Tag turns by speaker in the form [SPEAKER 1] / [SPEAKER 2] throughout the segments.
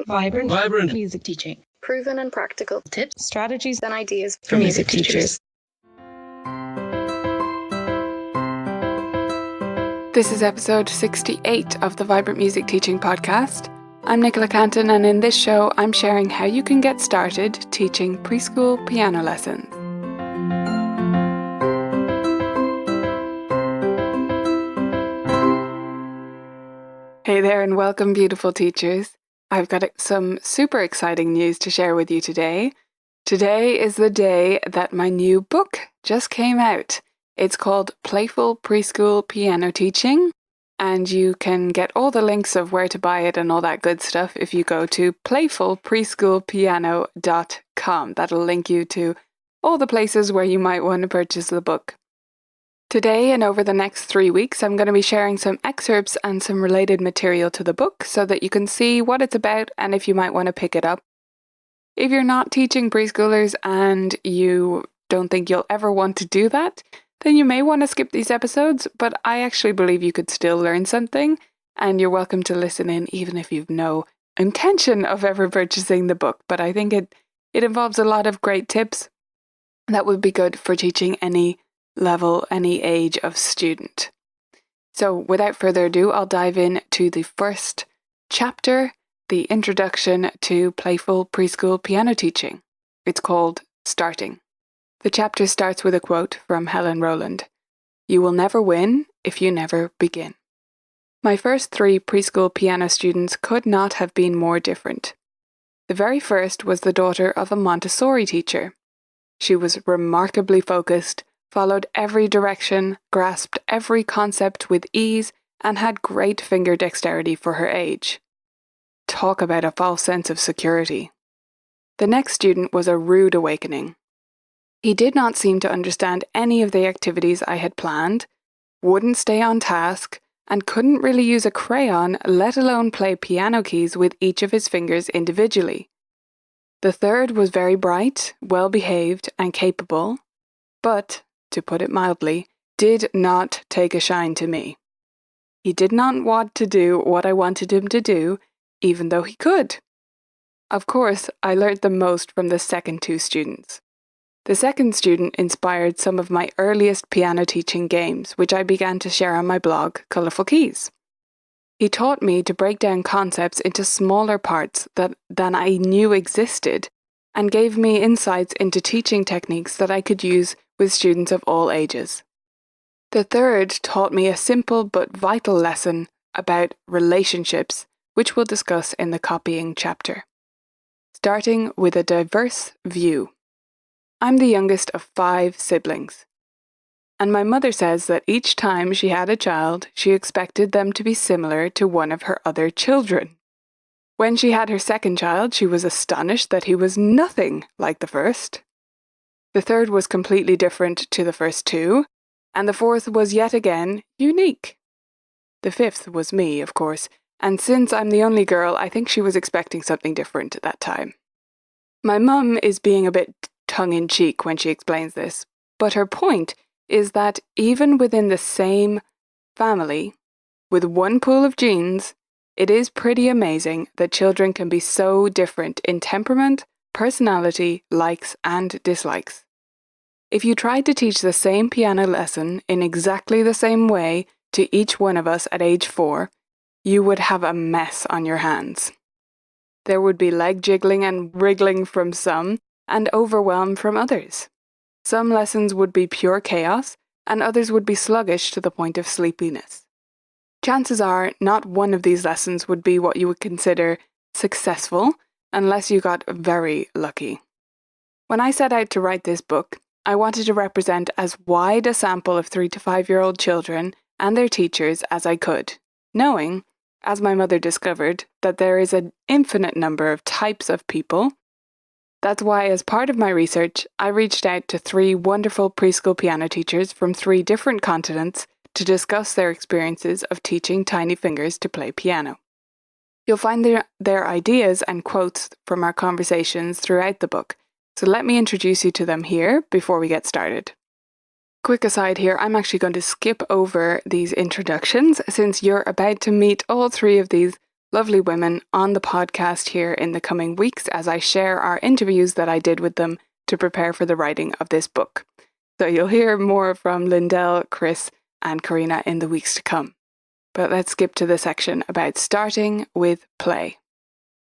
[SPEAKER 1] Vibrant music teaching.
[SPEAKER 2] Proven and practical
[SPEAKER 1] Tips, strategies,
[SPEAKER 2] and ideas
[SPEAKER 1] for music teachers.
[SPEAKER 3] This is episode 68 of the Vibrant Music Teaching podcast. I'm Nicola Canton, and in this show I'm sharing how you can get started teaching preschool piano lessons. Hey there and welcome, beautiful teachers. I've got some super exciting news to share with you today. Today is the day that my new book just came out. It's called Playful Preschool Piano Teaching, and you can get all the links of where to buy it and all that good stuff if you go to playfulpreschoolpiano.com. That'll link you to all the places where you might want to purchase the book. Today and over the next 3 weeks, I'm going to be sharing some excerpts and some related material to the book so that you can see what it's about and if you might want to pick it up. If you're not teaching preschoolers and you don't think you'll ever want to do that, then you may want to skip these episodes, but I actually believe you could still learn something, and you're welcome to listen in even if you've no intention of ever purchasing the book. But I think it involves a lot of great tips that would be good for teaching any level, any age of student. So without further ado, I'll dive in to the first chapter, the introduction to Playful Preschool Piano Teaching. It's called Starting. The chapter starts with a quote from Helen Rowland. "You will never win if you never begin." My first 3 preschool piano students could not have been more different. The very first was the daughter of a Montessori teacher. She was remarkably focused, followed every direction, grasped every concept with ease, and had great finger dexterity for her age. Talk about a false sense of security. The next student was a rude awakening. He did not seem to understand any of the activities I had planned, wouldn't stay on task, and couldn't really use a crayon, let alone play piano keys with each of his fingers individually. The third was very bright, well-behaved, and capable, but, to put it mildly, did not take a shine to me. He did not want to do what I wanted him to do, even though he could. Of course, I learned the most from the second 2 students. The second student inspired some of my earliest piano teaching games, which I began to share on my blog, Colourful Keys. He taught me to break down concepts into smaller parts than I knew existed, and gave me insights into teaching techniques that I could use with students of all ages. The third taught me a simple but vital lesson about relationships, which we'll discuss in the copying chapter. Starting with a diverse view. I'm the youngest of 5 siblings, and my mother says that each time she had a child, she expected them to be similar to one of her other children. When she had her second child, she was astonished that he was nothing like the first. The third was completely different to the first 2, and the fourth was yet again unique. The 5th was me, of course, and since I'm the only girl, I think she was expecting something different at that time. My mum is being a bit tongue-in-cheek when she explains this, but her point is that even within the same family, with one pool of genes, it is pretty amazing that children can be so different in temperament, personality, likes, and dislikes. If you tried to teach the same piano lesson in exactly the same way to each one of us at age 4, you would have a mess on your hands. There would be leg jiggling and wriggling from some, and overwhelm from others. Some lessons would be pure chaos, and others would be sluggish to the point of sleepiness. Chances are not one of these lessons would be what you would consider successful, unless you got very lucky. When I set out to write this book, I wanted to represent as wide a sample of 3 to 5-year-old children and their teachers as I could, knowing, as my mother discovered, that there is an infinite number of types of people. That's why, as part of my research, I reached out to 3 wonderful preschool piano teachers from 3 different continents to discuss their experiences of teaching tiny fingers to play piano. You'll find their ideas and quotes from our conversations throughout the book, so let me introduce you to them here before we get started. Quick aside here, I'm actually going to skip over these introductions since you're about to meet all 3 of these lovely women on the podcast here in the coming weeks as I share our interviews that I did with them to prepare for the writing of this book. So you'll hear more from Lindell, Chris, and Karina in the weeks to come. But let's skip to the section about starting with play.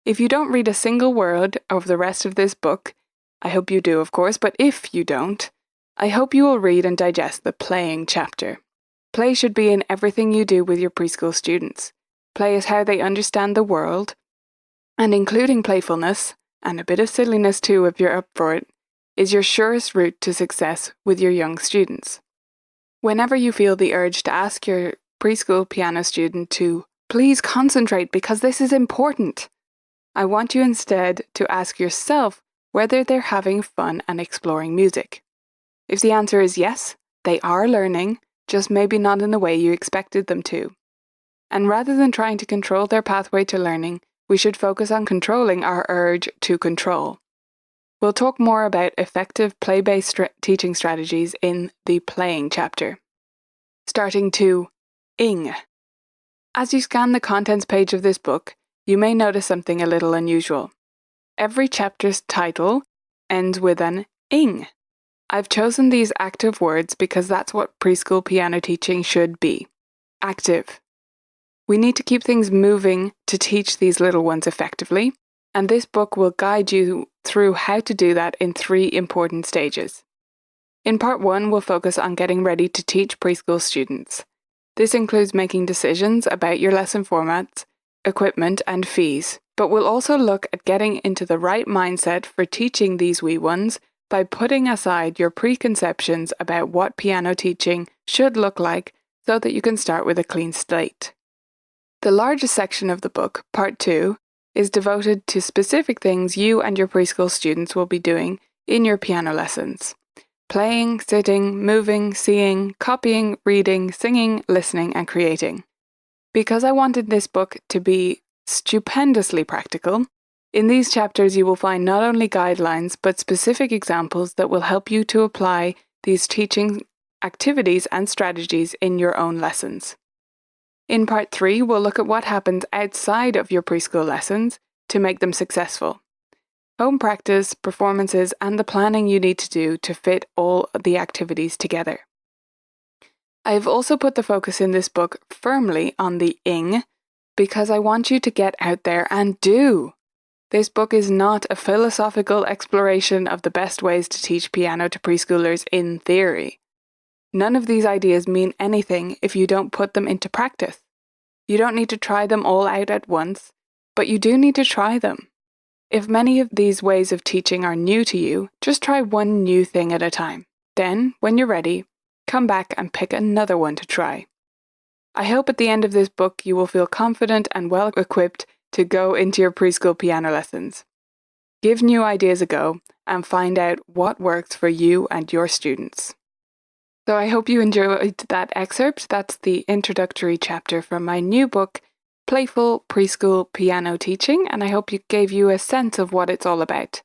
[SPEAKER 3] If you don't read a single word of the rest of this book, I hope you do, of course, but if you don't, I hope you will read and digest the playing chapter. Play should be in everything you do with your preschool students. Play is how they understand the world, and including playfulness, and a bit of silliness too if you're up for it, is your surest route to success with your young students. Whenever you feel the urge to ask your preschool piano student to please concentrate because this is important, I want you instead to ask yourself whether they're having fun and exploring music. If the answer is yes, they are learning, just maybe not in the way you expected them to. And rather than trying to control their pathway to learning, we should focus on controlling our urge to control. We'll talk more about effective play-based teaching strategies in the playing chapter. Starting to ing. As you scan the contents page of this book, you may notice something a little unusual. Every chapter's title ends with an ing. I've chosen these active words because that's what preschool piano teaching should be. Active. We need to keep things moving to teach these little ones effectively, and this book will guide you through how to do that in 3 important stages. In part 1, we'll focus on getting ready to teach preschool students. This includes making decisions about your lesson formats, equipment, and fees, but we'll also look at getting into the right mindset for teaching these wee ones by putting aside your preconceptions about what piano teaching should look like so that you can start with a clean slate. The largest section of the book, part 2, is devoted to specific things you and your preschool students will be doing in your piano lessons. Playing, sitting, moving, seeing, copying, reading, singing, listening, and creating. Because I wanted this book to be stupendously practical, in these chapters you will find not only guidelines but specific examples that will help you to apply these teaching activities and strategies in your own lessons. In part 3, we'll look at what happens outside of your preschool lessons to make them successful. Home practice, performances, and the planning you need to do to fit all the activities together. I have also put the focus in this book firmly on the ing because I want you to get out there and do. This book is not a philosophical exploration of the best ways to teach piano to preschoolers in theory. None of these ideas mean anything if you don't put them into practice. You don't need to try them all out at once, but you do need to try them. If many of these ways of teaching are new to you, just try one new thing at a time. Then, when you're ready, come back and pick another one to try. I hope at the end of this book you will feel confident and well equipped to go into your preschool piano lessons. Give new ideas a go and find out what works for you and your students. So I hope you enjoyed that excerpt. That's the introductory chapter from my new book, Playful Preschool Piano Teaching, and I hope it gave you a sense of what it's all about.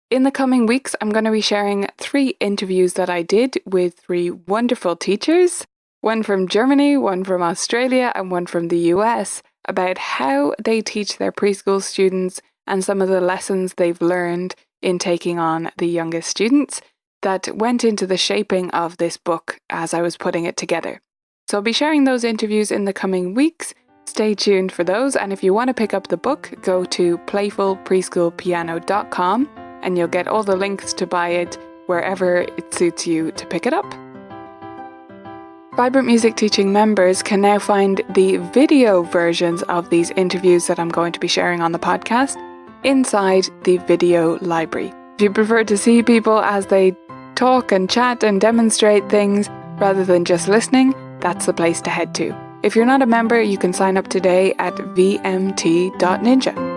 [SPEAKER 3] In the coming weeks, I'm going to be sharing 3 interviews that I did with 3 wonderful teachers, one from Germany, one from Australia, and one from the US, about how they teach their preschool students and some of the lessons they've learned in taking on the youngest students that went into the shaping of this book as I was putting it together. So I'll be sharing those interviews in the coming weeks. Stay tuned for those, and if you want to pick up the book, go to playfulpreschoolpiano.com and you'll get all the links to buy it wherever it suits you to pick it up. Vibrant Music Teaching members can now find the video versions of these interviews that I'm going to be sharing on the podcast inside the video library. If you prefer to see people as they talk and chat and demonstrate things rather than just listening, that's the place to head to. If you're not a member, you can sign up today at VMT.ninja.